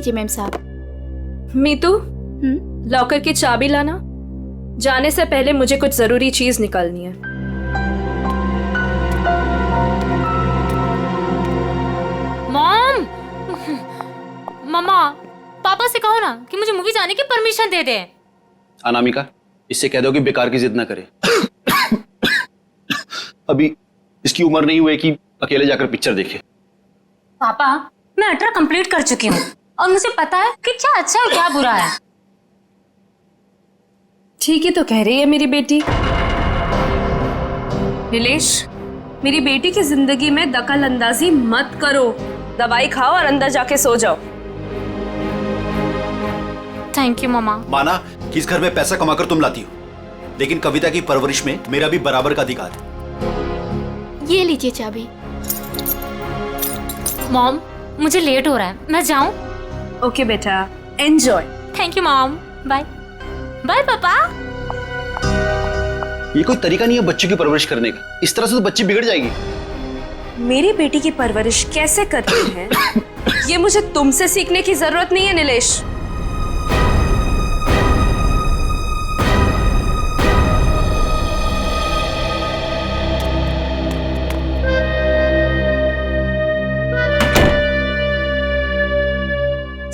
लीजिए मैम साहब। मीतू, लॉकर की चाबी लाना। जाने से पहले मुझे कुछ जरूरी चीज निकालनी है। मॉम, मम्मा, पापा से कहो ना कि मुझे मूवी जाने की परमिशन दे दे। अनामिका, इससे कह दो कि बेकार की जिद ना करे। अभी इसकी उम्र नहीं हुई कि अकेले जाकर पिक्चर देखे। पापा, मैं 18 कंप्लीट कर चुकी हूँ और मुझे पता है कि क्या अच्छा है क्या बुरा है। ठीक ही तो कह रही है मेरी बेटी। नीलेश, मेरी बेटी की जिंदगी में दखल अंदाजी मत करो। दवाई खाओ और अंदर जाके सो जाओ। थैंक यू मम्मा। माना कि इस घर में पैसा कमाकर तुम लाती हो, लेकिन कविता की परवरिश में मेरा भी बराबर का अधिकार है। ये लीजिए चाबी। मॉम, मुझे लेट हो रहा है, मैं जाऊं? ओके बेटा, enjoy. Thank you mom. Bye bye पापा। ये कोई तरीका नहीं है बच्चों की परवरिश करने का। इस तरह से तो बच्ची बिगड़ जाएगी। मेरी बेटी की परवरिश कैसे करते हैं ये मुझे तुमसे सीखने की जरूरत नहीं है नीलेश।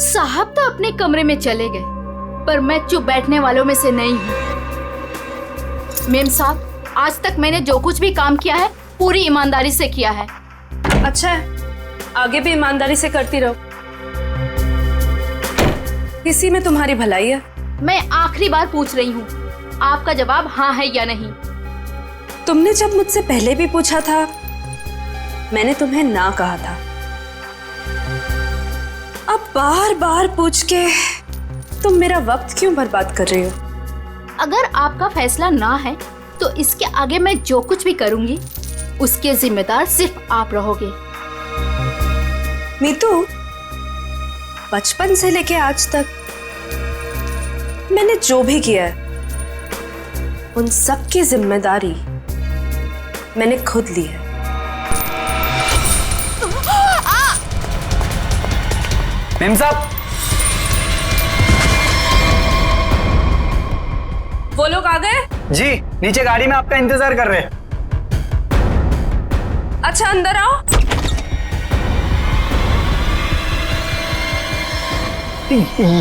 साहब तो अपने कमरे में चले गए, पर मैं चुप बैठने वालों में से नहीं हूँ। मेम साहब, आज तक मैंने जो कुछ भी काम किया है पूरी ईमानदारी से किया है। अच्छा है, आगे भी ईमानदारी से करती रहो। इसी में तुम्हारी भलाई है। मैं आखिरी बार पूछ रही हूँ, आपका जवाब हाँ है या नहीं? तुमने जब मुझसे पहले भी पूछा था, मैंने तुम्हें ना कहा था। अब बार बार पूछ के तुम मेरा वक्त क्यों बर्बाद कर रही हो? अगर आपका फैसला ना है तो इसके आगे मैं जो कुछ भी करूंगी उसके जिम्मेदार सिर्फ आप रहोगे। मीतू, बचपन से लेके आज तक मैंने जो भी किया है उन सब की जिम्मेदारी मैंने खुद ली है। मेम साहब, वो लोग आ गए? जी नीचे गाड़ी में आपका इंतजार कर रहे हैं। अच्छा, अंदर आओ।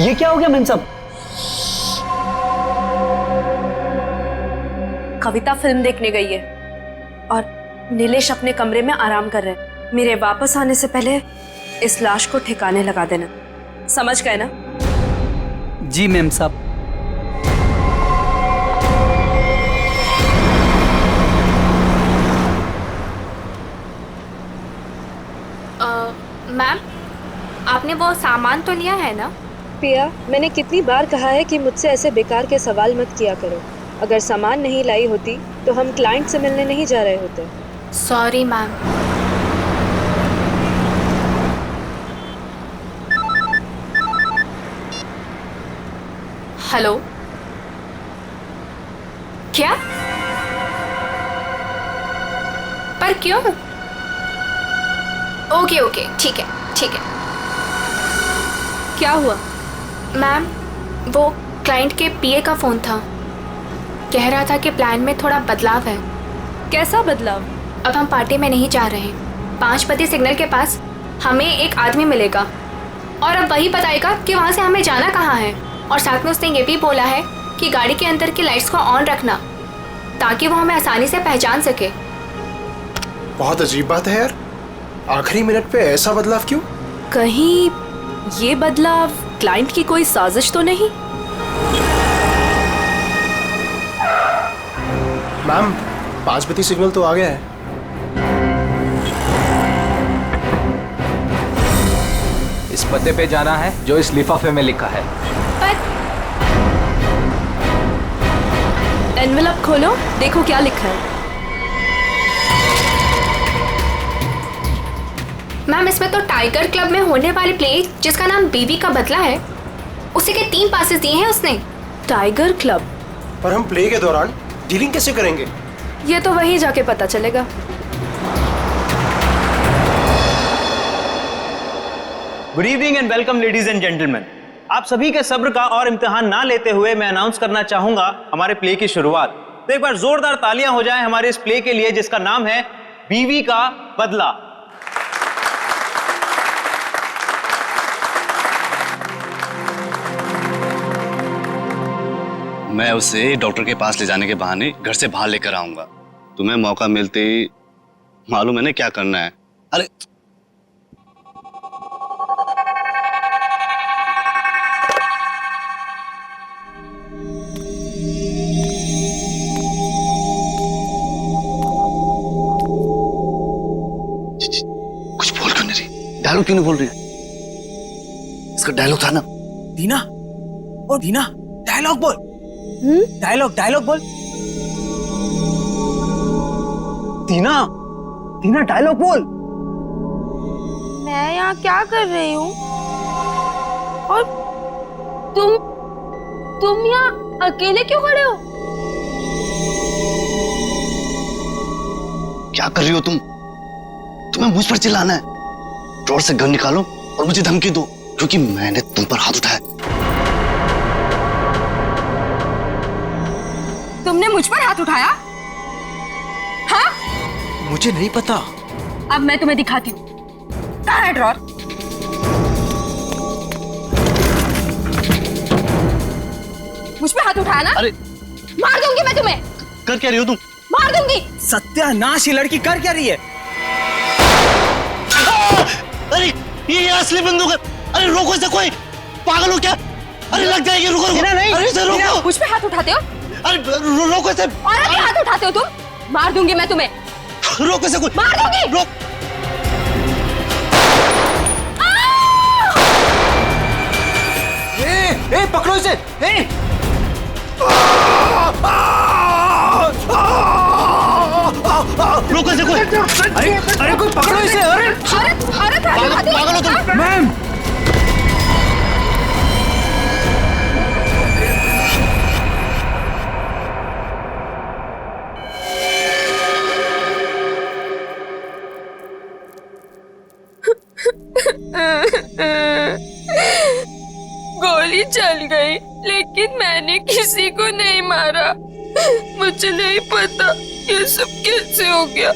ये क्या हो गया मेम साहब? कविता फिल्म देखने गई है और नीलेश अपने कमरे में आराम कर रहे हैं। मेरे वापस आने से पहले इस लाश को ठिकाने लगा देना, समझ गए ना? जी मेम साहब। मैम, आपने वो सामान तो लिया है ना? पिया, मैंने कितनी बार कहा है कि मुझसे ऐसे बेकार के सवाल मत किया करो। अगर सामान नहीं लाई होती तो हम क्लाइंट से मिलने नहीं जा रहे होते। Sorry ma'am. हेलो, क्या? पर क्यों? ओके ओके, ठीक है ठीक है। क्या हुआ? मैम, वो क्लाइंट के पीए का फोन था। कह रहा था कि प्लान में थोड़ा बदलाव है। कैसा बदलाव? अब हम पार्टी में नहीं जा रहे हैं। 5 बजे सिग्नल के पास हमें एक आदमी मिलेगा और अब वही बताएगा कि वहाँ से हमें जाना कहाँ है। और साथ में उसने ये भी बोला है कि गाड़ी के अंदर की लाइट्स को ऑन रखना ताकि वो हमें आसानी से पहचान सके। बहुत अजीब बात है यार, आखिरी मिनट पे ऐसा बदलाव क्यों? कहीं ये बदलाव क्लाइंट की कोई साजिश तो नहीं? मैम, 5 बजे सिग्नल तो आ गया है। इस पते पे जाना है जो इस लिफाफे में लिखा है। पर एनवेलप खोलो, देखो क्या लिखा है। मैम, इसमें तो टाइगर क्लब में होने वाली प्ले जिसका नाम बीवी का बदला है, उसी के 3 पासेस दिए हैं उसने। Tiger club? और हम प्ले के दौरान डीलिंग कैसे करेंगे? ये तो वहीं जाके पता चलेगा। Good evening and welcome ladies and gentleman. आप सभी के सब्र का और इम्तिहान ना लेते हुए मैं अनाउंस करना चाहूंगा हमारे प्ले की शुरुआत। तो एक बार जोरदार तालियां हो जाएं हमारे इस प्ले के लिए जिसका नाम है बीवी का बदला। मैं उसे डॉक्टर के पास ले जाने के बहाने घर से बाहर लेकर आऊंगा। तुम्हें मौका मिलते ही मालूम है ना क्या करना है। अरे कुछ बोल क्यों नहीं रही? डायलॉग क्यों नहीं बोल रही? इसका डायलॉग था ना। दीना, ओ दीना, डायलॉग बोल। डायलॉग बोल। दीना, दीना डायलॉग बोल। मैं यहाँ क्या कर रही हूँ? और तुम यहाँ अकेले क्यों खड़े हो? क्या कर रही हो तुम? तुम्हें मुझ पर चिल्लाना है? ड्रॉर से गन निकालो और मुझे धमकी दो, क्योंकि मैंने तुम पर हाथ उठाया। तुमने मुझ पर हाथ उठाया? हाँ? मुझे नहीं पता। अब मैं तुम्हें दिखाती हूँ। कहाँ है ड्रॉर? मुझ पे हाथ उठाया ना? अरे मार दूंगी मैं तुम्हें। कर क्या रही हो तुम? मार दूंगी। सत्यानाश, ये लड़की कर क्या रही है? अरे ये असली बंदूक है। अरे रोको इसे, कोई पागल हो क्या? अरे लग जाएगी, रुको रुको। नहीं, अरे इसे रोको। मुझ पे हाथ उठाते हो? अरे रोको इसे। औरत पे हाथ उठाते हो तुम? मार दूंगी मैं तुम्हें। रोको इसे, कोई मार दूंगी। रोक। ए पकड़ो इसे। रोको इसे कोई। अरे कोई पकड़ो इसे। अरे पागल हो तुम? मैम, गोली चल गई, लेकिन मैंने किसी को नहीं मारा। मुझे नहीं पता ये सब कैसे हो गया।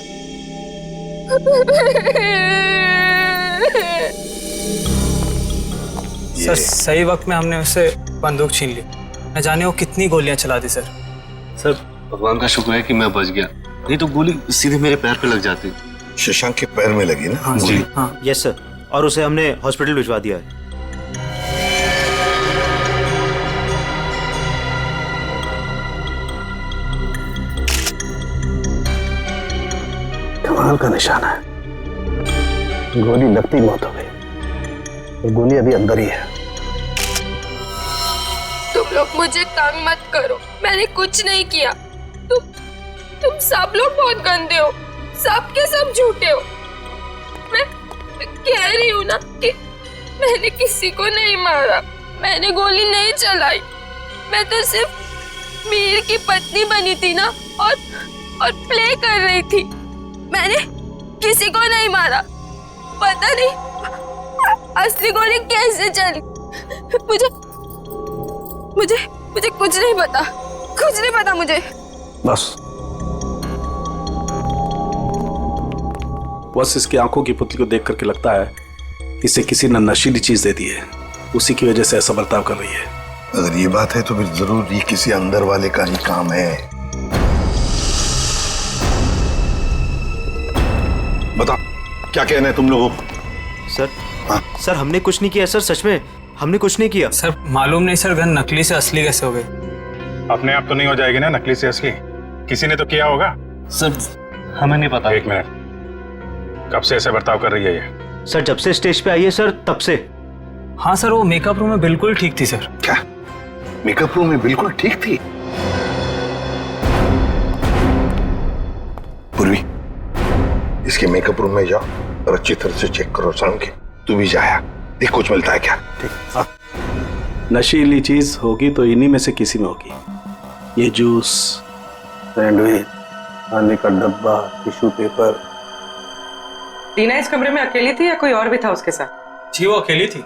सर सही वक्त में हमने उससे बंदूक छीन ली। न जाने वो कितनी गोलियां चला दी सर। सर भगवान का शुक्र है कि मैं बच गया, नहीं तो गोली सीधे मेरे पैर पे लग जाती। शशांक के पैर में लगी ना? हाँ जी हाँ। यस सर, और उसे हमने हॉस्पिटल भिजवा दिया है। कमाल का निशाना है। गोली लगती मौत हो गई, और गोली अभी अंदर ही है। तुम लोग मुझे तंग मत करो, मैंने कुछ नहीं किया। तुम सब लोग बहुत गंदे हो, सब के सब झूठे हो। मैं कह रही हूँ ना कि मैंने किसी को नहीं मारा, मैंने गोली नहीं चलाई। मैं तो सिर्फ मीर की पत्नी बनी थी ना, और प्ले कर रही थी। मैंने किसी को नहीं मारा। पता नहीं असली गोली कैसे चली। मुझे कुछ नहीं पता मुझे। बस इसकी आंखों की पुतली को देख करके लगता है इसे किसी ने नशीली चीज दे दी है, उसी की वजह से ऐसा बर्ताव कर रही है। अगर ये बात है तो फिर जरूर ये किसी अंदर वाले का ही काम है। बताओ क्या कहना है तुम लोगों को? सर सर हमने कुछ नहीं किया सर, सच में हमने कुछ नहीं किया। सर मालूम नहीं सर, गन नकली से असली कैसे हो गई? अपने आप तो नहीं हो जाएगी ना नकली से असली, किसी ने तो किया होगा। सर हमें नहीं पता। एक मिनट, कब से ऐसे बर्ताव कर रही है ये? सर जब से स्टेज पे आई है सर, तब से। हाँ सर, वो मेकअप रूम में बिल्कुल ठीक थी सर। क्या मेकअप रूम में बिल्कुल ठीक थी? पूर्वी, इसके मेकअप रूम में जाओ और अच्छी तरह से चेक करो। शाम के तू भी जाया, देख कुछ मिलता है क्या। ठीक। नशीली चीज होगी तो इन्हीं में से किसी में होगी। ये जूस, सैंडविच, खाने का डब्बा, टिश्यू पेपर। दीना इस कमरे में अकेली थी या कोई और भी था उसके साथ? जी वो अकेली थी।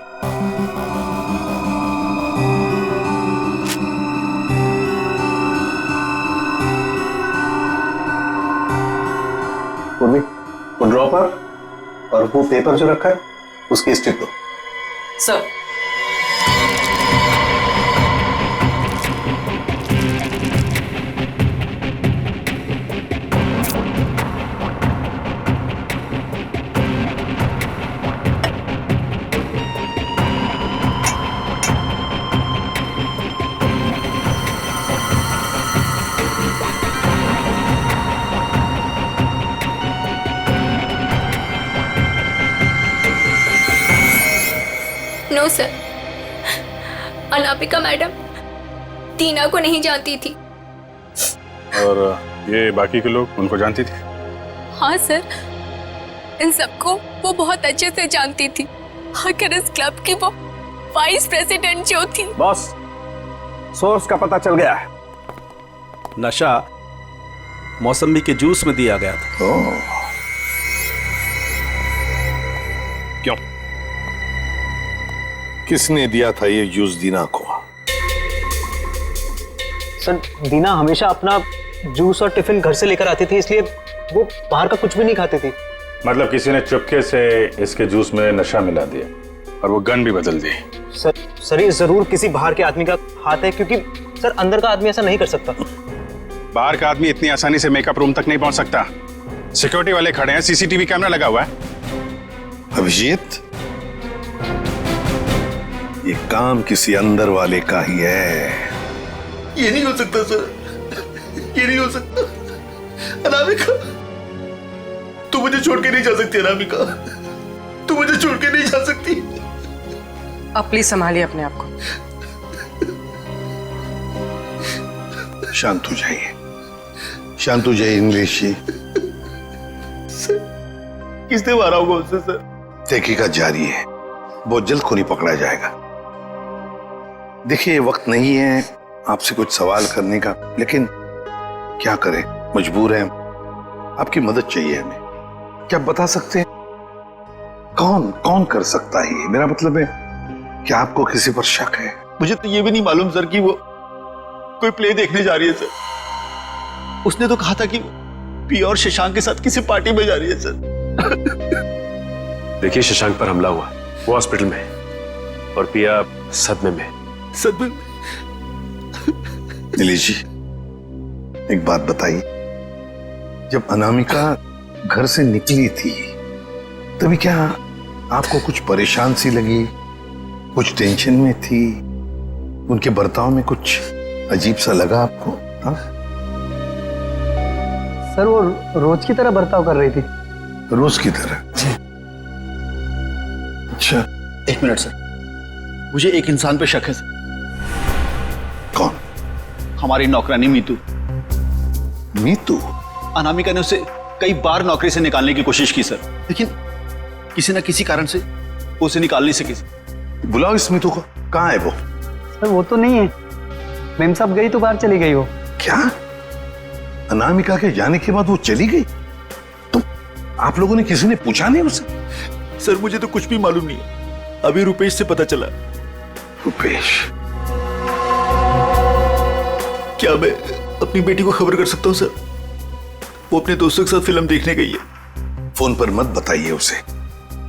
उर्मी, वो ड्रॉपर और वो पेपर जो रखा है उसकी स्ट्रिप दो। Sir. No sir, Anamika madam Tina को नहीं जानती थी। और ये बाकी के लोग उनको जानती थी? हाँ सर, इन सबको वो बहुत अच्छे से जानती थी। आखिर इस क्लब की वो वाइस प्रेसिडेंट जो थी। बॉस, सोर्स का पता चल गया है। नशा मौसमी के जूस में दिया गया था। क्यों? किसने दिया था ये जूस दीना को? सर, दीना हमेशा अपना जूस और टिफिन घर से लेकर आती थी, इसलिए वो बाहर का कुछ भी नहीं खाती थी। मतलब किसी ने चुपके से इसके जूस में नशा मिला दिया और वो गन भी बदल दी। सर ये जरूर किसी बाहर के आदमी का हाथ है, क्योंकि सर अंदर का आदमी ऐसा नहीं कर सकता। बाहर का आदमी इतनी आसानी से मेकअप रूम तक नहीं पहुंच सकता। सिक्योरिटी वाले खड़े हैं, सीसीटीवी कैमरा लगा हुआ है। अभिजीत, ये काम किसी अंदर वाले का ही है। ये नहीं हो सकता सर, ये नहीं हो सकता। अनामिका, तू मुझे छोड़ के नहीं जा सकती। अनामिका, तू मुझे छोड़ के नहीं जा सकती। आप प्लीज संभालिए अपने आप को। शांत हो जाइए, शांत हो जाइए इंग्लिश जी। किसने मारा होगा उससे सर? तहकीकात जारी है, बहुत जल्द खूनी पकड़ा जाएगा। देखिए, वक्त नहीं है आपसे कुछ सवाल करने का, लेकिन क्या करें, मजबूर हैं। आपकी मदद चाहिए हमें। क्या बता सकते हैं कौन कौन कर सकता है ये? मेरा मतलब है, क्या आपको किसी पर शक है? मुझे तो ये भी नहीं मालूम सर कि वो कोई प्ले देखने जा रही है सर। उसने तो कहा था कि पिया और शशांक के साथ किसी पार्टी में जा रही है सर। देखिए, शशांक पर हमला हुआ, वो हॉस्पिटल में है और पिया सदमे में। सदमे? नीलेश जी, एक बात बताइए, जब अनामिका घर से निकली थी तभी क्या आपको कुछ परेशान सी लगी, कुछ टेंशन में थी? उनके बर्ताव में कुछ अजीब सा लगा आपको? हाँ सर, वो रोज की तरह बर्ताव कर रही थी। रोज की तरह? अच्छा, एक मिनट सर, मुझे एक इंसान पे शक है सर। कौन? हमारी नौकरानी मीतू। मीतू? अनामिका ने उसे कई बार नौकरी से निकालने की कोशिश की सर, लेकिन किसी न किसी कारण से वो उसे निकाल नहीं सकी। बुलाओ इस मीतू को। कहाँ है वो? सर वो तो नहीं है, मेम साहब गई तो बाहर चली गई वो। क्या? अनामिका के जाने के बाद वो चली गई? तो आप लोगों ने किसी ने पूछा नहीं उसे? सर मुझे तो कुछ भी मालूम नहीं है, अभी रुपेश से पता चला। रुपेश? क्या मैं अपनी बेटी को खबर कर सकता हूँ सर? वो अपने दोस्तों के साथ फिल्म देखने गई है। फोन पर मत बताइए उसे,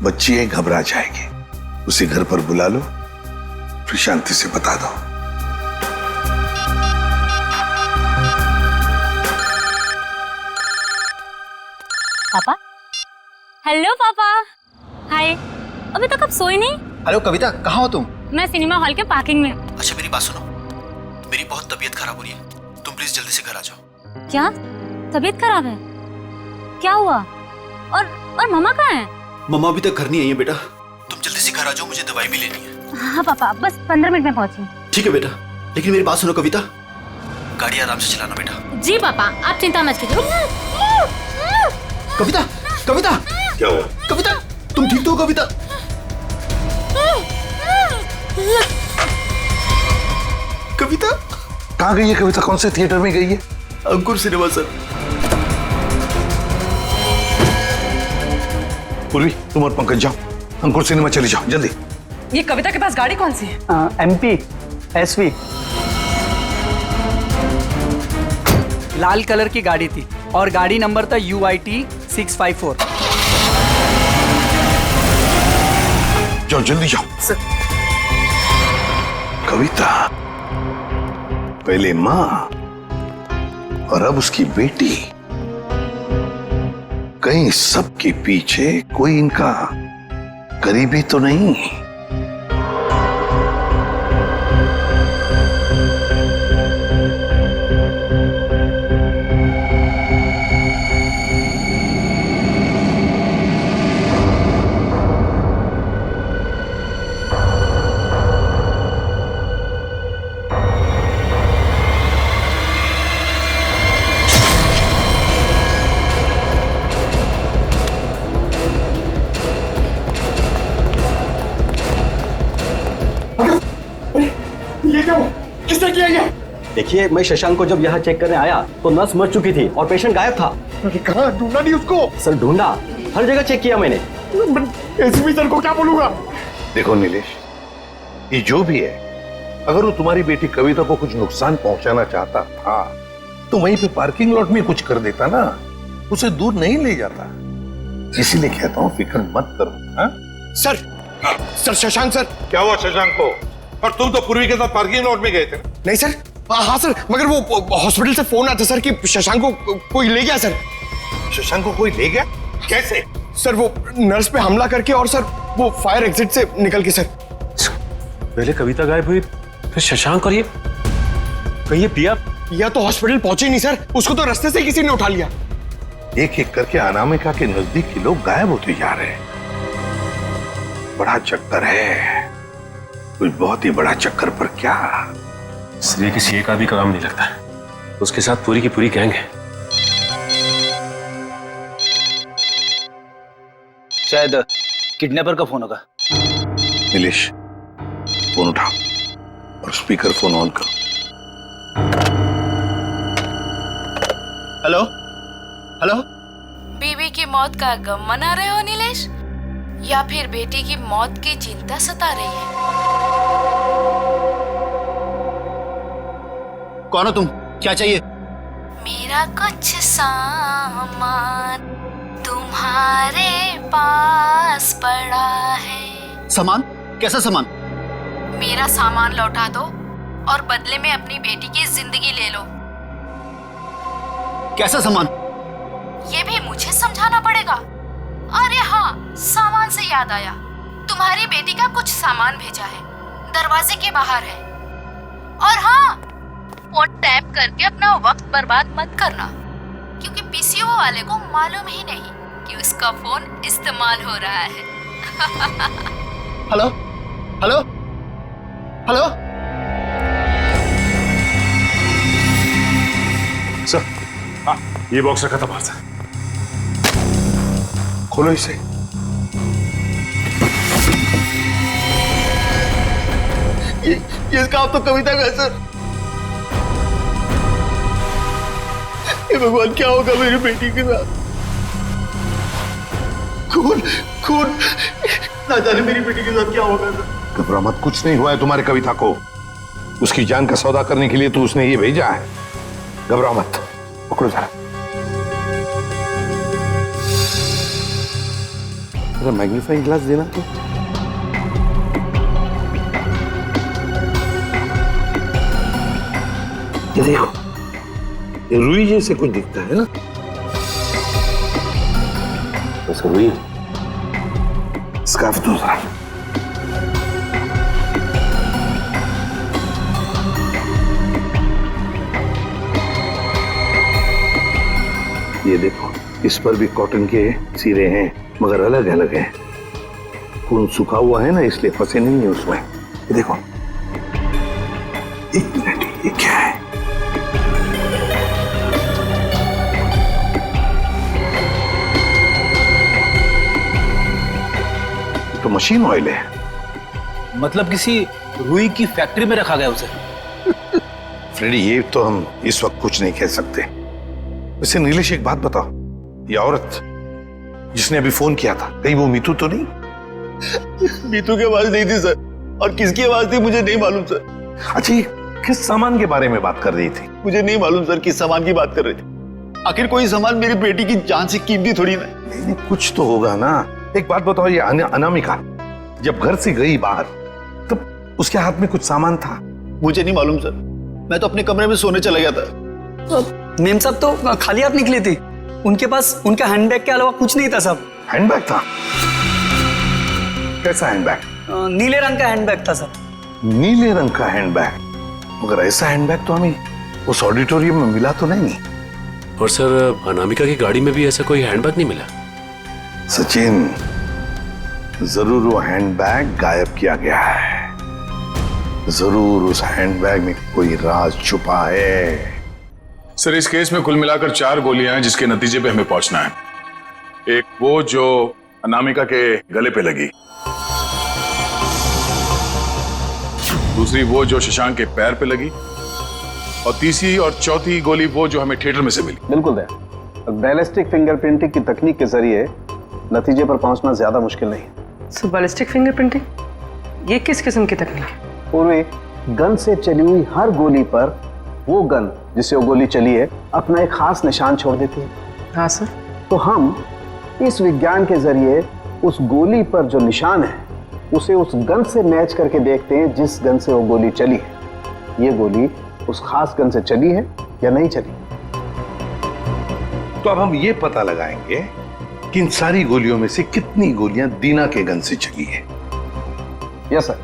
बच्ची है, घबरा जाएगी। उसे घर पर बुला लो, फिर शांति से बता दो। पापा? हेलो पापा। हाय, अभी तक आप सोए नहीं? हेलो कविता, कहाँ हो तुम? मैं सिनेमा हॉल के पार्किंग में। अच्छा मेरी बात सुनो, मेरी बहुत तबीयत खराब हो रही है, तुम प्लीज जल्दी से घर आ जाओ। क्या तबीयत खराब है? क्या हुआ? और मम्मा कहाँ है? मम्मा अभी तक घर नहीं आई है बेटा, तुम जल्दी से घर आ जाओ, मुझे दवाई भी लेनी है। हाँ पापा, बस 15 मिनट में पहुंची। ठीक है बेटा, लेकिन मेरी बात सुनो कविता, गाड़ी आराम से चलाना बेटा। जी पापा, आप चिंता मत कीजिए। कविता, कविता, क्या हुआ? कविता, तुम ठीक तो हो कविता? कविता कहाँ गई है? कविता कौन से थिएटर में गई है? अंकुर सिनेमा सर। पूर्वी, तुम और पंकज जाओ, अंकुर सिनेमा चली जाओ जल्दी। ये कविता के पास गाड़ी कौन सी है? MP SV। लाल कलर की गाड़ी थी और गाड़ी नंबर था UIT 654। जाओ जल्दी जाओ। कविता पहले मां और अब उसकी बेटी, कहीं सबके पीछे कोई इनका करीबी तो नहीं? किसने किया ये? देखिए, मैं शशांक को जब यहाँ चेक करने आया तो नर्स मर चुकी थी और पेशेंट गायब था। कहाँ ढूंढा नहीं उसको? सर ढूंढा, हर जगह चेक किया मैंने। एसपी सर को क्या बोलूंगा? देखो नीलेश, ये जो भी है, अगर वो तुम्हारी बेटी कविता को कुछ नुकसान पहुंचाना चाहता था तो वहीं पे पार्किंग लॉट में कुछ कर देता ना, उसे दूर नहीं ले जाता। इसीलिए कहता हूँ फिक्र मत करो। हाँ? Sir Shashank sir. क्या हुआ शशांक को? और तुम तो पूर्वी के साथ पार्किंग लॉट में गए थे। नहीं सर, हाँ सर, मगर वो हॉस्पिटल से फोन आया था सर कि शशांक को कोई ले गया सर। शशांक को कोई ले गया? कैसे? सर वो नर्स पे हमला करके और सर वो फायर एग्जिट से निकल के। सर पहले कविता गायब हुई, फिर शशांक, और ये कहीं ये पिया तो हॉस्पिटल पहुंचे नहीं सर, उसको तो रास्ते से किसी ने उठा लिया। एक एक करके अनामिका के नजदीक के लोग गायब होते जा रहे हैं। बड़ा चक्कर है, कुछ बहुत ही बड़ा चक्कर। पर क्या इसलिए किसी एक आदमी का काम नहीं लगता, उसके साथ पूरी की पूरी गैंग है। शायद किडनैपर का फोन होगा। नीलेश, फोन उठाओ और स्पीकर फोन ऑन करो। Hello hello. बीवी की मौत का गम मना रहे हो नीलेश, या फिर बेटी की मौत की चिंता सता रही है? कौन हो तुम? क्या चाहिए? मेरा कुछ सामान तुम्हारे पास पड़ा है। सामान? कैसा सामान? मेरा सामान लौटा दो और बदले में अपनी बेटी की जिंदगी ले लो। कैसा सामान? ये भी मुझे समझाना पड़ेगा? अरे हाँ, सामान से याद आया, तुम्हारी बेटी का कुछ सामान भेजा है, दरवाजे के बाहर है। और हाँ, फोन टैप करके अपना वक्त बर्बाद मत करना, क्योंकि पीसीओ वाले को मालूम ही नहीं कि उसका फोन इस्तेमाल हो रहा है। Hello hello hello. सर, हाँ, ये बॉक्स रखा था बाहर से। खोलो इसे। ये इसका आप तो कविता का है सर। ये भगवान, क्या होगा मेरी बेटी के साथ? खून खून, ना जाने मेरी बेटी के साथ क्या होगा सर। घबरा मत, कुछ नहीं हुआ है तुम्हारे कविता को। उसकी जान का सौदा करने के लिए तो उसने ये भेजा है। घबरा मत, पकड़ो जरा। मैग्नीफाइंग ग्लास देना तो। ये देखो, ये रुई जैसे कुछ दिखता है ना? बस रुई। स्कार्फ दूसरा। ये देखो, इस पर भी कॉटन के सिरे हैं, मगर अलग अलग है। खून सूखा हुआ है ना, इसलिए फंसे नहीं है उसमें। ये देखो। एक मिनट, ये क्या है? तो मशीन ऑयल है। मतलब किसी रुई की फैक्ट्री में रखा गया उसे। फ्रेडी, ये तो हम इस वक्त कुछ नहीं कह सकते। वैसे नीलेश, एक बात बताओ, ये औरत जिसने अभी फोन किया था, कहीं वो मीतू तो नहीं? बीतू की आवाज नहीं थी सर, और किसकी आवाज थी मुझे नहीं मालूम सर। अच्छा, ये किस सामान के बारे में बात कर रही थी? मुझे नहीं मालूम सर किस सामान की बात कर रही थी। आखिर कोई सामान मेरी बेटी की जान से कीमती थोड़ी ना। नहीं, कुछ तो होगा ना। एक बात बताओ, ये अनामिका जब घर से गई बाहर तब उसके हाथ में कुछ सामान था? मुझे नहीं मालूम सर, मैं तो अपने कमरे में सोने चला गया था। मेम साहब तो खाली हाथ निकली थी, उनके पास उनका हैंडबैग के अलावा कुछ नहीं था साहब। हैंडबैग था? कैसा हैंडबैग? नीले रंग का हैंडबैग था सर। नीले रंग का हैंडबैग? मगर ऐसा हैंडबैग तो हमें उस ऑडिटोरियम में मिला तो नहीं। और सर अनामिका की गाड़ी में भी ऐसा कोई हैंडबैग नहीं मिला। सचिन, जरूर वो हैंडबैग गायब किया गया है। जरूर उस हैंडबैग में कोई राज छुपा है। सर, इस केस में कुल मिलाकर 4 गोलियां हैं जिसके नतीजे पे हमें पहुंचना है। एक वो जो अनामिका के गले पे लगी, दूसरी वो जो शशांक के पैर पे लगी, और तीसरी और चौथी गोली वो जो हमें थिएटर में से मिली। बिल्कुल दया, बैलिस्टिक फिंगरप्रिंटिंग की तकनीक के जरिए नतीजे पर पहुंचना ज्यादा मुश्किल नहीं है। सो बैलिस्टिक फिंगरप्रिंटिंग ये किस किस्म की तकनीक है? पूर्वी गन से चली हुई हर गोली पर वो गन जिससे वो गोली चली है अपना एक खास निशान छोड़ देती है। हाँ सर। तो हम इस विज्ञान के जरिए उस गोली पर जो निशान है उसे उस गन से मैच करके देखते हैं जिस गन से वो गोली चली है। ये गोली उस खास गन से चली है या नहीं चली। तो अब हम ये पता लगाएंगे कि इन सारी गोलियों में से कितनी गोलियां दीना के गन से चली है। यस सर,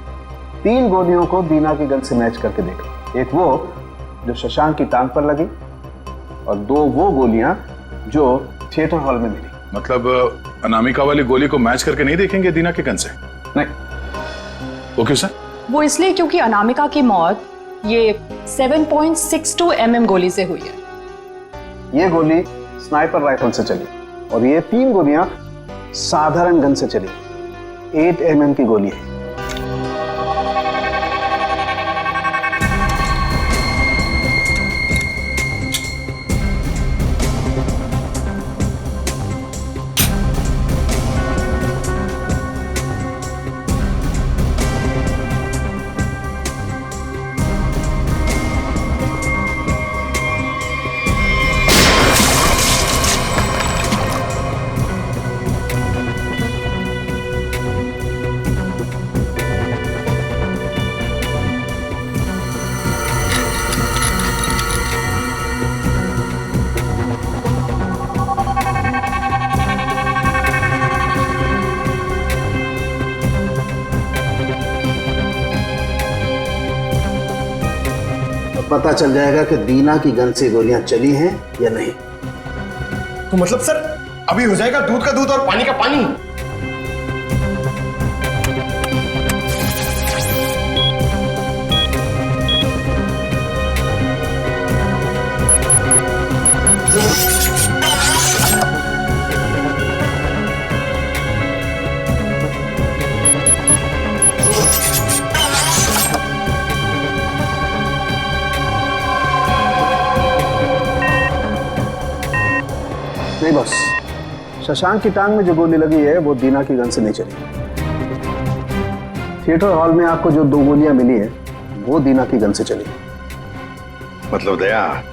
3 गोलियों को दीना की गन से मैच करके देखा। एक वो जो शशांक की टांग पर लगी और 2 वो गोलियां जो थिएटर हॉल में मिली। मतलब अनामिका वाली गोली को मैच करके नहीं देखेंगे दीना के गन से? नहीं। वो क्यों सर? वो इसलिए क्योंकि अनामिका की मौत ये 7.62 mm गोली से हुई है। ये गोली स्नाइपर राइफल से चली और ये 3 गोलियां साधारण गन से चली। 8 mm की गोली है। पता चल जाएगा कि दीना की गन से गोलियां चली हैं या नहीं। तो मतलब सर अभी हो जाएगा दूध का दूध और पानी का पानी। नहीं बस, शशांक की टांग में जो गोली लगी है वो दीना की गन से नहीं चली। थिएटर हॉल में आपको जो 2 गोलियां मिली है वो दीना की गन से चली। मतलब दया,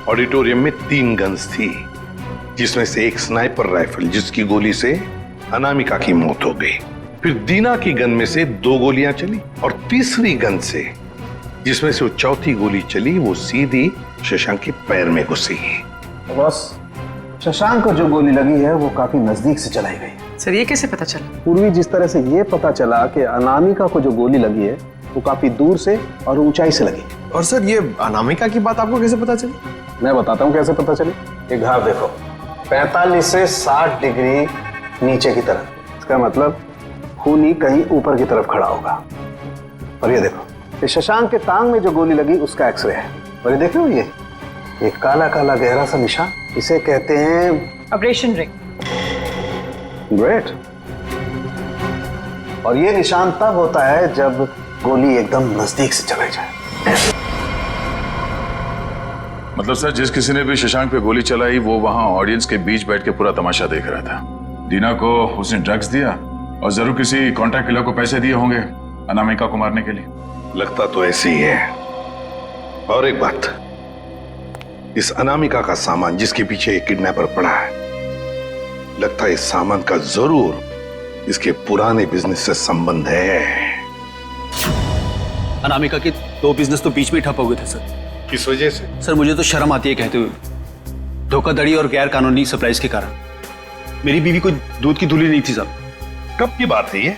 ऑडिटोरियम में 3 गन्स थी जिसमें से एक स्नाइपर राइफल जिसकी गोली से अनामिका की मौत हो गई। फिर दीना की गन में से 2 गोलियां चली और तीसरी गन से जिसमें से वो चौथी गोली चली वो सीधी शशांक के पैर में घुसी। बस शशांक को जो गोली लगी है वो काफी नजदीक से चलाई गई। सर ये कैसे पता चला? पूर्वी जिस तरह से ये पता चला कि अनामिका को जो गोली लगी है वो काफी दूर से और ऊंचाई से लगी। और सर ये अनामिका की बात आपको कैसे पता चली? मैं बताता हूँ कैसे पता चली। ये घाव देखो, 45 से 60 डिग्री नीचे की तरफ। इसका मतलब खूनी कहीं ऊपर की तरफ खड़ा होगा। और ये देखो, ये शशांक के टांग में जो गोली लगी उसका एक्सरे है। और ये देखो, ये काला काला गहरा सा निशान, इसे कहते हैं ऑपरेशन रिंग। ग्रेट। और ये निशान तब होता है जब गोली एकदम नजदीक से चलाई जाए। मतलब सर जिस किसी ने भी शशांक पे गोली चलाई वो वहां ऑडियंस के बीच बैठ के पूरा तमाशा देख रहा था। दीना को उसने ड्रग्स दिया और जरूर किसी कॉन्ट्रैक्ट किलर को पैसे दिए होंगे अनामिका को मारने के लिए। लगता तो ऐसे ही है। और एक बात, इस अनामिका का सामान जिसके पीछे एक किडनैपर पड़ा है, लगता है इस सामान का जरूर इसके पुराने बिजनेस से संबंध है। अनामिका के 2 बिजनेस तो बीच में ठप हो गए थे सर। किस वजह से? सर मुझे तो शर्म आती है कहते हुए, धोखाधड़ी और गैर कानूनी सप्लाईज के कारण। मेरी बीवी कोई दूध की धुली नहीं थी सर। कब की बात है ये?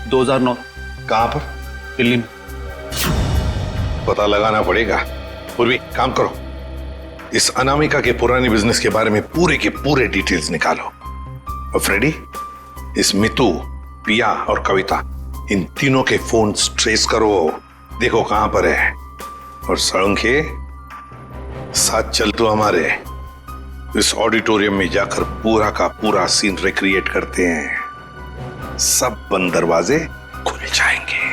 2009। कहां पर? दिल्ली में। पता लगाना पड़ेगा। पूर्वी काम करो, इस अनामिका के पुराने बिजनेस के बारे में पूरे के पूरे डिटेल्स निकालो। और फ्रेडी, इस मितू, पिया और कविता, इन तीनों के फोन ट्रेस करो, देखो कहां पर है। और सड़ंखे, साथ चल तो हमारे इस ऑडिटोरियम में जाकर पूरा का पूरा सीन रिक्रिएट करते हैं। सब बंद दरवाजे खुल जाएंगे।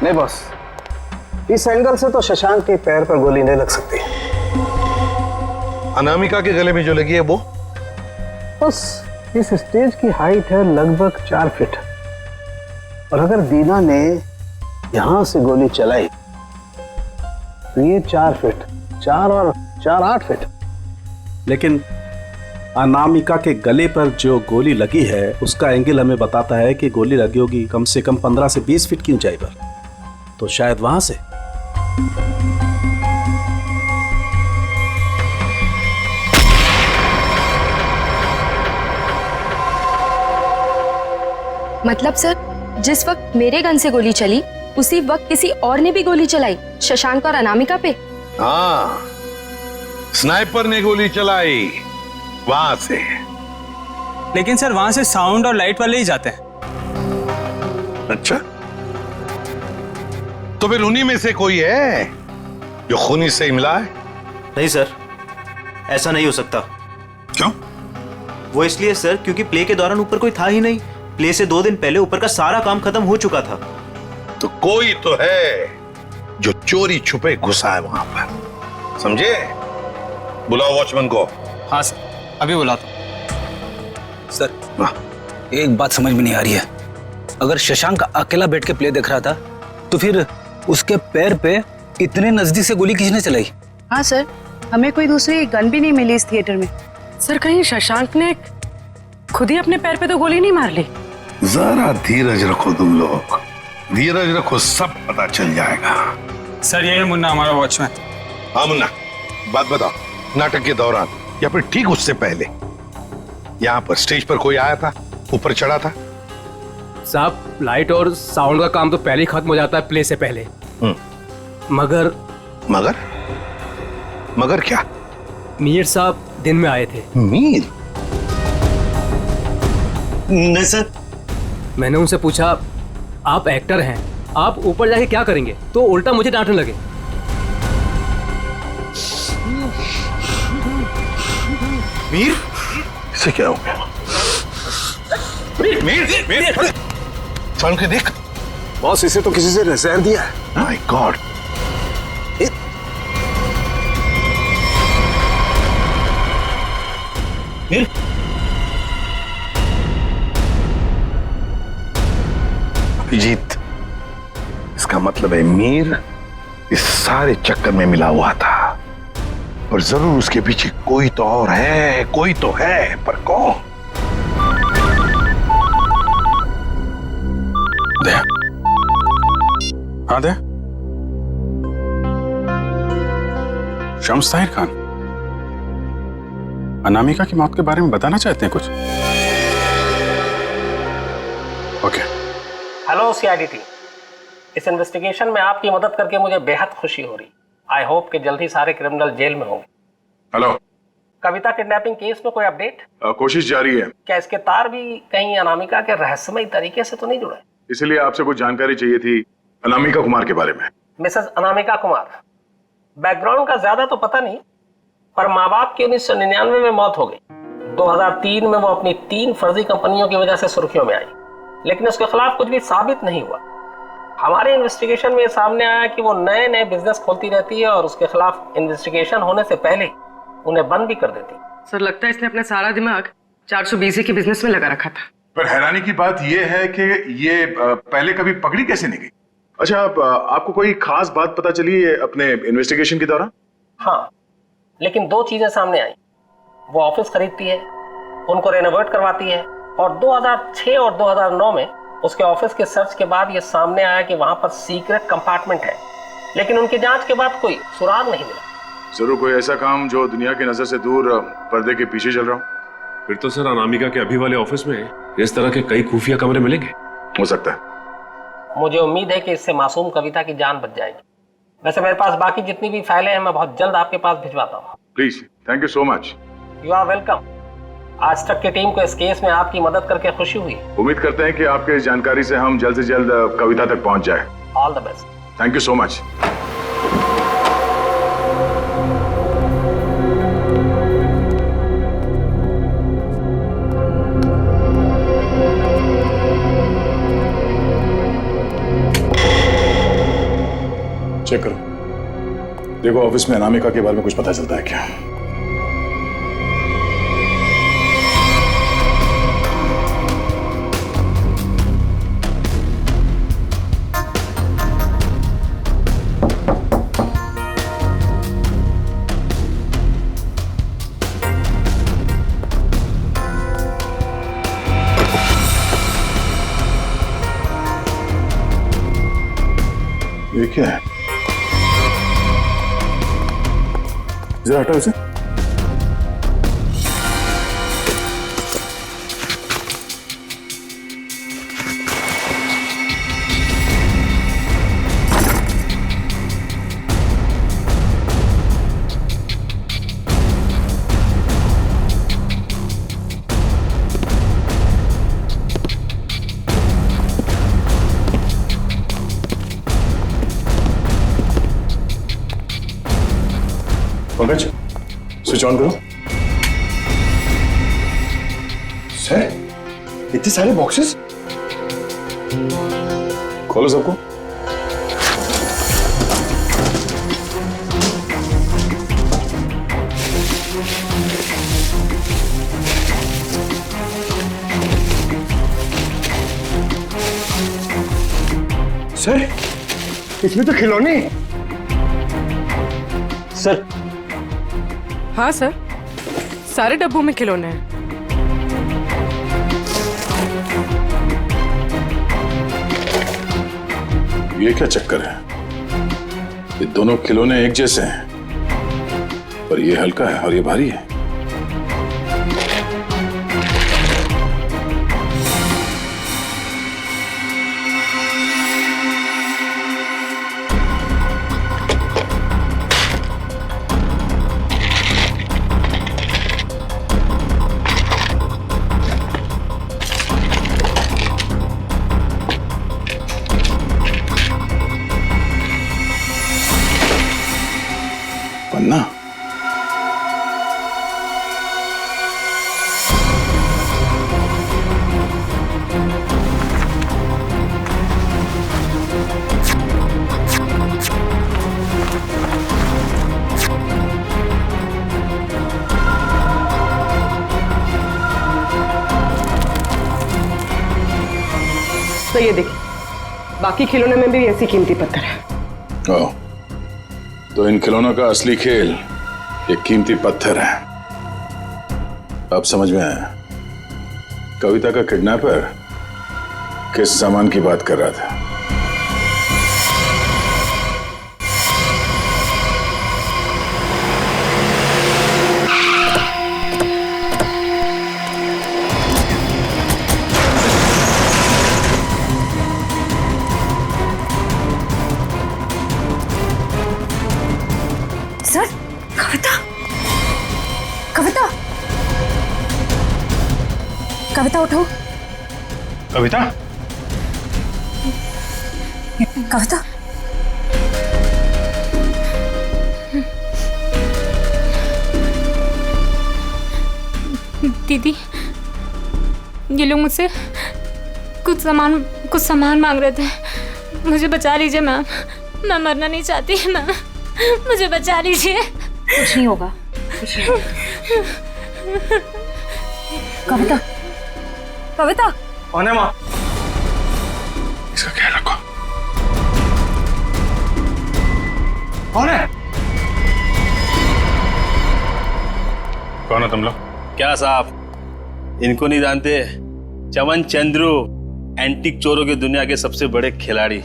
नहीं बॉस, इस एंगल से तो शशांक के पैर पर गोली नहीं लग सकती। अनामिका के गले में जो लगी है वो? बस इस स्टेज की हाइट है लगभग 4 फीट, और अगर दीना ने यहां से गोली चलाई तो ये 4 फीट, 4 और 4 8 फीट। लेकिन अनामिका के गले पर जो गोली लगी है उसका एंगल हमें बताता है कि गोली लगी होगी कम से कम 15 से 20 फीट की ऊंचाई पर, तो शायद वहां से। मतलब सर, जिस वक्त मेरे गन से गोली चली उसी वक्त किसी और ने भी गोली चलाई शशांक और अनामिका पे? हाँ, स्नाइपर ने गोली चलाई वहां से। लेकिन सर वहां से साउंड और लाइट वाले ही जाते हैं। अच्छा, तो फिर उन्हीं में से कोई है जो खूनी से इमला है? नहीं सर, ऐसा नहीं हो सकता। क्यों? वो इसलिए सर क्योंकि प्ले के दौरान ऊपर कोई था ही नहीं। प्ले से 2 दिन पहले ऊपर का सारा काम खत्म हो चुका था। तो कोई तो है जो चोरी छुपे घुसा है वहां पर, समझे? बुलाओ वॉचमैन को। हाँ सर, अभी बुलाता। सर, एक बात समझ में नहीं आ रही है। अगर शशांक अकेला बैठ के प्ले देख रहा था तो फिर उसके पैर पे इतने नजदीक से गोली किसने चलाई? हाँ सर, हमें कोई दूसरी गन भी नहीं मिली इस थिएटर में। सर, कहीं शशांक ने खुद ही अपने पैर पे तो गोली नहीं मार ली? जरा धीरज रखो तुम लोग, धीरज रखो, सब पता चल जाएगा। सर, ये मुन्ना हमारा वॉचमैन। हाँ मुन्ना, बात बताओ, नाटक के दौरान या फिर ठीक उससे पहले यहाँ पर स्टेज पर कोई आया था, ऊपर चढ़ा था? साहब, लाइट और साउंड का काम तो पहले ही खत्म हो जाता है प्ले से पहले। मगर मगर मगर क्या? मीर साहब दिन में आए थे। मीर? नहीं सर। मैंने उनसे पूछा, आप एक्टर हैं, आप ऊपर जाके क्या करेंगे? तो उल्टा मुझे डांटने लगे। मीर? इसे क्या हो गया? मीर, मीर, मीर, साउंड के देख। बॉस, इसे तो किसी से जहर दिया है। My God. मीर? अभिजीत, इसका मतलब है मीर इस सारे चक्कर में मिला हुआ था, पर जरूर उसके पीछे कोई तो और है, कोई तो है, पर कौन? दे। हाँ दे। शम्स ताहिर खान, अनामिका की मौत के बारे में बताना चाहते हैं कुछ? ओके। हेलो सीआईडी टीम, इस इन्वेस्टिगेशन में आपकी मदद करके मुझे बेहद खुशी हो रही। आई होप कि जल्दी सारे क्रिमिनल जेल में होंगे। हेलो। कविता किडनैपिंग केस में कोई अपडेट? कोशिश जारी है। क्या इसके तार भी कहीं अनामिका के रहस्यमय तरीके से तो नहीं जुड़े? इसीलिए आपसे कुछ जानकारी चाहिए थी अनामिका कुमार के बारे में। मिसेस अनामिका कुमार, बैकग्राउंड का ज्यादा तो पता नहीं, पर माँ बाप की 1999 में मौत हो गई। 2003 में वो अपनी 3 फर्जी कंपनियों की वजह से सुर्खियों में आई, लेकिन उसके खिलाफ कुछ भी साबित नहीं हुआ। हमारे इन्वेस्टिगेशन में सामने आया कि वो नए नए बिजनेस खोलती रहती है और उसके खिलाफ इन्वेस्टिगेशन होने से पहले उन्हें बंद भी कर देती। सर लगता है इसने अपना सारा दिमाग 420 के बिजनेस में लगा रखा था। पर हैरानी की बात यह है कि ये पहले कभी पकड़ी कैसे नहीं गई? अच्छा, आपको कोई खास बात पता चली है अपने इन्वेस्टिगेशन के दौरान? हाँ, लेकिन 2 चीजें सामने आई। वो ऑफिस खरीदती है, उनको रेनोवेट करवाती है, और 2006 और 2009 में उसके ऑफिस के सर्च के बाद ये सामने आया कि वहां पर सीक्रेट कंपार्टमेंट है, लेकिन उनकी जांच के बाद कोई सुराग नहीं मिला। जरूर कोई ऐसा काम जो दुनिया की नजर से दूर पर्दे के पीछे चल रहा हो। फिर तो सर अनामिका के अभी वाले ऑफिस में इस तरह के कई खुफिया कमरे मिलेंगे। हो सकता है। मुझे उम्मीद है कि इससे मासूम कविता की जान बच जाएगी। वैसे मेरे पास बाकी जितनी भी फाइलें हैं मैं बहुत जल्द आपके पास भिजवाता हूँ। Please, thank you so much. You are welcome. आज तक की टीम को इस केस में आपकी मदद करके खुशी हुई। उम्मीद करते हैं कि आपके इस जानकारी से हम जल्द से जल्द कविता तक पहुंच जाए। All the best. Thank you so much. Check करो, देखो ऑफिस में अनामिका के बारे में कुछ पता चलता है क्या? ये क्या है? जरा हटाओ इसे। पंकज, स्विच ऑन करो। सर, इतने सारे बॉक्सेस? खोलो सबको। सर, इसमें तो खिलौने। सर। हाँ सर, सारे डब्बों में खिलौने हैं। ये क्या चक्कर है? ये दोनों खिलौने एक जैसे हैं, पर ये हल्का है और ये भारी है। पन्ना? तो ये देखिए, बाकी खिलौने में भी ऐसी कीमती पत्थर है। ओह, तो इन खिलौनों का असली खेल ये कीमती पत्थर है। अब समझ में आया। कविता का किडनैपर किस सामान की बात कर रहा था? सर, कविता, कविता, कविता उठो। कविता? कविता, दीदी, ये लोग मुझसे कुछ सामान मांग रहे थे। मुझे बचा लीजिए मैम, मैं मरना नहीं चाहती मैम, मुझे बचा लीजिए। कुछ नहीं होगा, कुछ नहीं होगा। कविता, कविता कौन है माँ? इसका ख्याल रखो। कौन है? कौन हो तुम लोग? क्या साहब, इनको नहीं जानते? चमन चंद्रू, एंटीक चोरों की दुनिया के सबसे बड़े खिलाड़ी।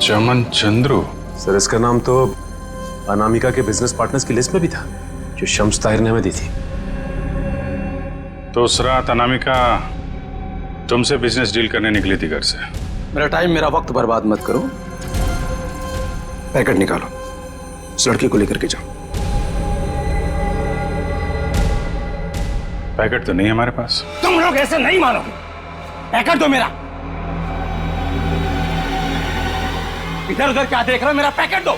चमन चंद्रू? सर इसका नाम तो अनामिका के बिजनेस पार्टनर्स की लिस्ट में भी था, जो शम्स ताहिर ने हमें दी थी। तो उस रात अनामिका तुमसे बिजनेस डील करने निकली थी घर से। मेरा टाइम, मेरा वक्त बर्बाद मत करो। पैकेट निकालो, उस लड़की को लेकर के जाओ। पैकेट तो नहीं है हमारे पास। तुम लोग ऐसे नहीं मानोगे, पैकेट दो मेरा। इधर उधर क्या देख रहे हो, मेरा पैकेट दो।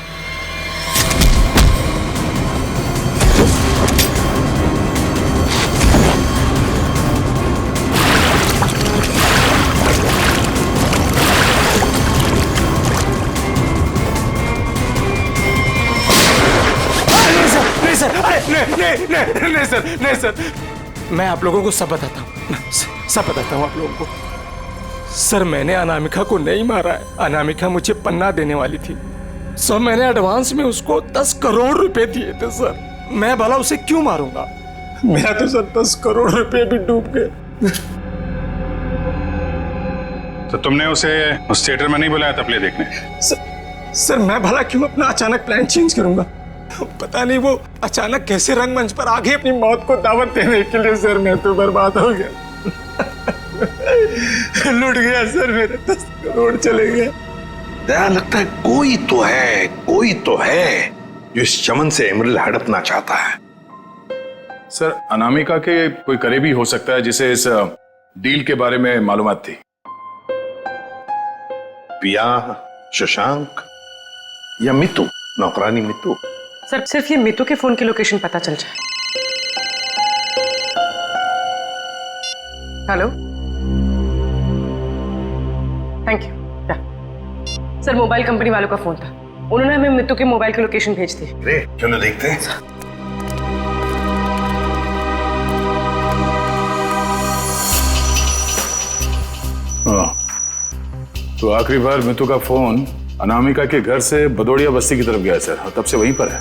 नहीं सर, मैं आप लोगों को सब बताता हूँ, सब बताता हूँ आप लोगों को। सर मैंने अनामिका को नहीं मारा है। अनामिका मुझे पन्ना देने वाली थी सर, मैंने एडवांस में उसको 10 करोड़ रुपए दिए थे सर। मैं भला उसे क्यों मारूंगा? मेरा तो सर 10 करोड़ रुपए भी डूब गए। तो तुमने उसे उस थिएटर में नहीं बुलाया था प्ले देखने? सर मैं भला क्यों अपना अचानक प्लान चेंज करूंगा? पता नहीं वो अचानक कैसे रंगमंच पर आगे अपनी मौत को दावत देने के लिए। सर मैं तो बर्बाद हो गया, लुट गया सर, मेरे 10 करोड़ चले गए। दया, लगता है कोई तो है जो इस चमन से एमरल्ड हड़पना चाहता है। सर अनामिका के कोई करीबी हो सकता है जिसे इस डील के बारे में मालूमात थी। पिया, शशांक या मितू, नौकरानी मितू। सर सिर्फ ये मितू के फोन की लोकेशन पता चल जाए। Hello, thank you. Sir mobile company वालों का फोन था, उन्होंने हमें मितू के मोबाइल की लोकेशन भेज दी। क्यों ना देखते हैं। तो आखिरी बार मितू का फोन अनामिका के घर से बदोड़िया बस्ती की तरफ गया सर, और तब से वहीं पर है।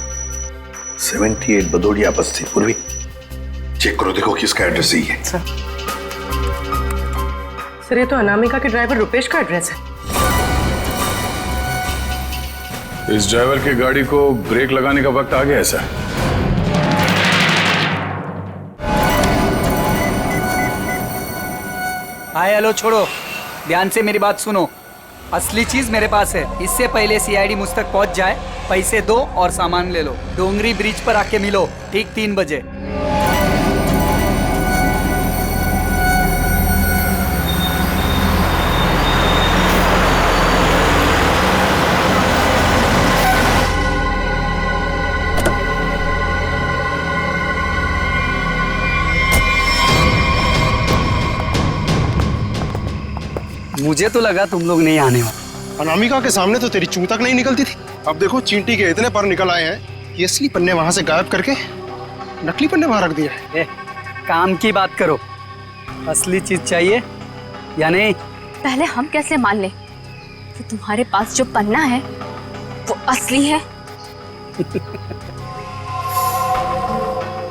78 बदोड़िया बस्ती। पूर्वी चेक करो, देखो किसका एड्रेस ही है। सर ये तो अनामिका के ड्राइवर रुपेश का एड्रेस है। इस ड्राइवर की गाड़ी को ब्रेक लगाने का वक्त आ गया है सर। हाय हेलो छोड़ो, ध्यान से मेरी बात सुनो। असली चीज मेरे पास है, इससे पहले सीआईडी मुझ तक पहुंच जाए पैसे दो और सामान ले लो। डोंगरी ब्रिज पर आके मिलो ठीक 3 बजे। मुझे तो लगा तुम लोग नहीं आने वाले। अनामिका के सामने तो तेरी चूं तक नहीं निकलती थी, अब देखो चींटी के इतने पर निकल आए हैं कि असली पन्ने वहां से गायब करके नकली पन्ने वहां रख दिए। काम की बात करो, असली चीज चाहिए या नहीं? पहले हम कैसे मान लें कि तुम्हारे पास जो पन्ना है वो असली है?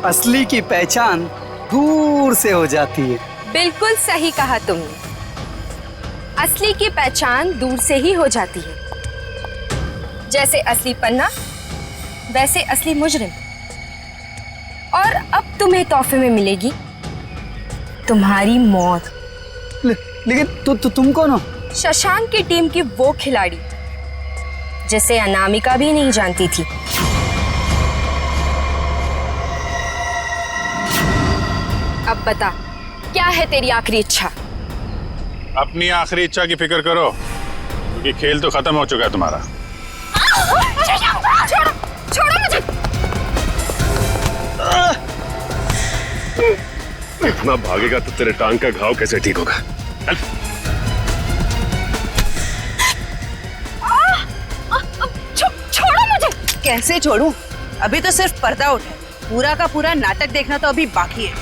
असली की पहचान दूर से हो जाती है। बिल्कुल सही कहा तुमने, असली की पहचान दूर से ही हो जाती है। जैसे असली पन्ना वैसे असली मुजरिम। और अब तुम्हें तोहफे में मिलेगी तुम्हारी मौत। लेकिन तुम कौन हो? शशांक की टीम की वो खिलाड़ी जिसे अनामिका भी नहीं जानती थी। अब बता, क्या है तेरी आखिरी इच्छा? अपनी आखिरी इच्छा की फिक्र करो, क्योंकि खेल तो खत्म हो चुका है तुम्हारा। छोड़ो मुझे। इतना भागेगा तो तेरे टांग का घाव कैसे ठीक होगा? कैसे छोड़ूं? अभी तो सिर्फ पर्दा उठा है, पूरा का पूरा नाटक देखना तो अभी बाकी है।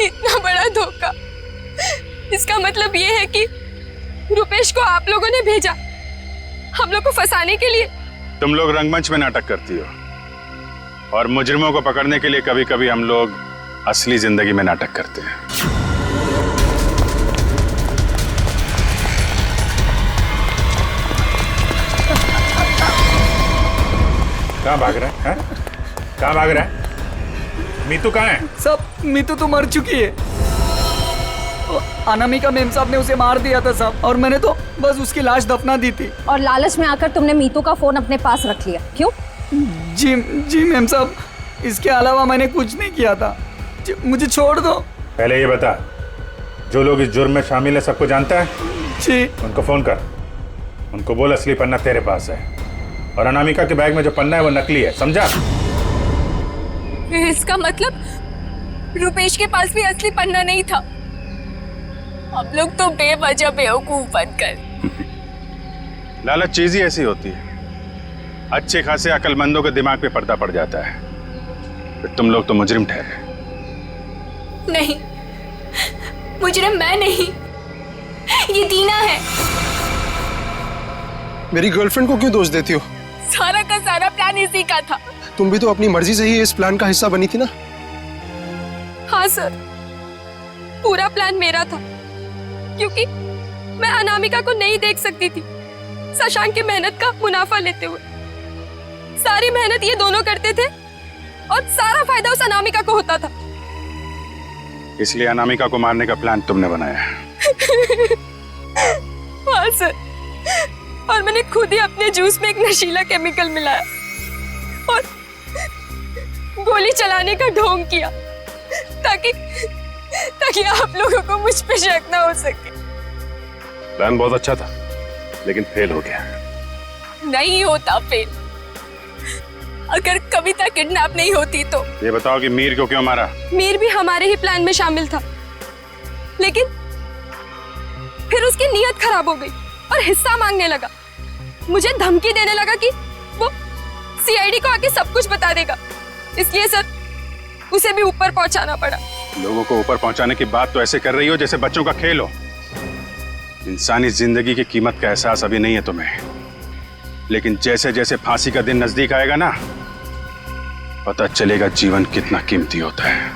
इतना बड़ा धोखा, इसका मतलब ये है कि रुपेश को आप लोगों ने भेजा हम लोग को फंसाने के लिए। तुम लोग रंगमंच में नाटक करती हो और मुजरिमों को पकड़ने के लिए कभी कभी हम लोग असली जिंदगी में नाटक करते हैं। कहाँ भाग रहा है? कहाँ भाग रहा है? मीतू कहाँ है? सब मीतू तो मर चुकी है। अनामिका मेम साहब ने उसे मार दिया था साहब, और मैंने तो बस उसकी लाश दफना दी थी। और लालच में आकर तुमने मीतू का फोन अपने पास रख लिया, क्यों? जी मेम साहब, इसके अलावा मैंने कुछ नहीं किया था। मुझे छोड़ दो। पहले ये बता, जो लोग इस जुर्म में शामिल है सबको जानता है? जी। उनको फोन कर, उनको बोल असली पन्ना तेरे पास है और अनामिका के बैग में जो पन्ना है वो नकली है, समझा? इसका मतलब रुपेश के पास भी असली पन्ना नहीं था। हम लोग तो बेवजह बेवकूफ बनकर। लालच चीज ही ऐसी होती है, अच्छे खासे अकलमंदों के दिमाग पे पर्दा पड़ जाता है, फिर तुम लोग तो मुजरिम ठहरे। नहीं, मुजरिम मैं नहीं, ये दीना है। मेरी गर्लफ्रेंड को क्यों दोष देती हो? सारा का सारा प्लान इसी का था। तुम भी तो अपनी मर्जी से ही इस प्लान का हिस्सा बनी थी ना? हाँ सर, पूरा प्लान मेरा था, क्योंकि मैं अनामिका को नहीं देख सकती थी शशांक की मेहनत का मुनाफा लेते हुए। सारी मेहनत ये दोनों करते थे और सारा फायदा उस अनामिका को होता था। इसलिए अनामिका को मारने का प्लान तुमने बनाया। हाँ सर, और मैंने खुद ही अपने जूस में एक नशीला केमिकल मिलाया और गोली चलाने का ढोंग किया ताकि आप लोगों को मुझ पे शक ना हो सके। प्लान बहुत अच्छा था, लेकिन फेल हो गया। नहीं होता फेल। अगर कविता किडनैप नहीं होती तो। ये बताओ कि मीर को क्यों मारा? मीर भी हमारे ही प्लान में शामिल था, लेकिन फिर उसकी नीयत खराब हो गई और हिस्सा मांगने लगा। मुझे धमकी देने लगा कि वो सीआईडी को आके सब कुछ बता देगा। इसलिए सर, उसे भी ऊपर पहुंचाना पड़ा। लोगों को ऊपर पहुंचाने की बात तो ऐसे कर रही हो जैसे बच्चों का खेल हो। इंसानी जिंदगी की कीमत का एहसास अभी नहीं है तुम्हें, लेकिन जैसे जैसे फांसी का दिन नजदीक आएगा ना, पता चलेगा जीवन कितना कीमती होता है।